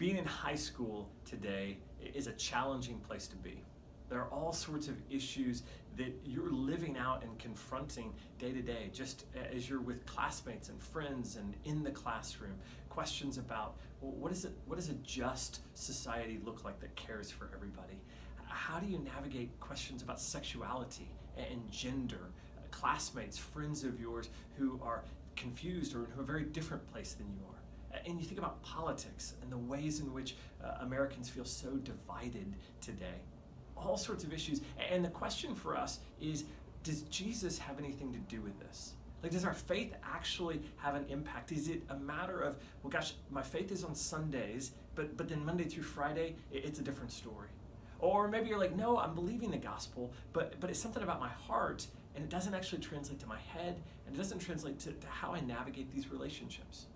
Being in high school today is a challenging place to be. There are all sorts of issues that you're living out and confronting day to day, just as you're with classmates and friends and in the classroom. Questions about, well, what does a just society look like that cares for everybody? How do you navigate questions about sexuality and gender? Classmates, friends of yours who are confused or in a very different place than you are. And you think about politics and the ways in which Americans feel so divided today. All sorts of issues. And the question for us is, does Jesus have anything to do with this? Like, does our faith actually have an impact? Is it a matter of, well, gosh, my faith is on Sundays, but then Monday through Friday, it's a different story? Or maybe you're like, no, I'm believing the gospel, but it's something about my heart, and it doesn't actually translate to my head, and it doesn't translate to how I navigate these relationships.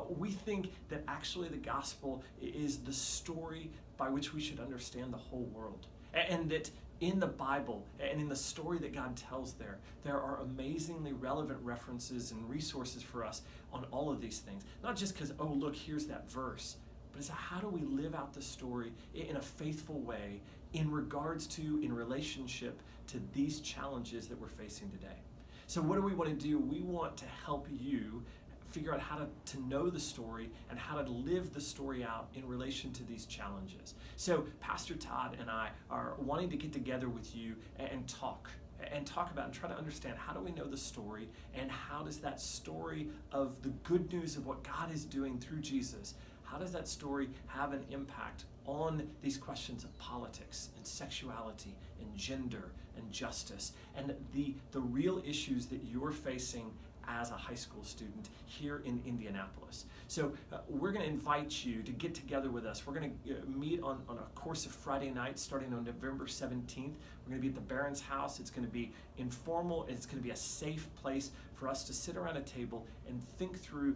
We think that actually the gospel is the story by which we should understand the whole world. And that in the Bible and in the story that God tells there are amazingly relevant references and resources for us on all of these things. Not just because, oh, look, here's that verse, but it's how do we live out the story in a faithful way in regards to, in relationship to these challenges that we're facing today. So what do we want to do? We want to help you figure out how to know the story and how to live the story out in relation to these challenges. So Pastor Todd and I are wanting to get together with you and talk about and try to understand, how do we know the story, and how does that story of the good news of what God is doing through Jesus, how does that story have an impact on these questions of politics and sexuality and gender and justice and the real issues that you're facing as a high school student here in Indianapolis. So we're going to invite you to get together with us. We're going to meet on a course of Friday nights starting on November 17th. We're going to be at the Barron's house. It's going to be informal. It's going to be a safe place for us to sit around a table and think through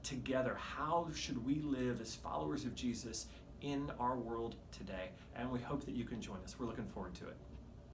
together, how should we live as followers of Jesus in our world today. And we hope that you can join us. We're looking forward to it.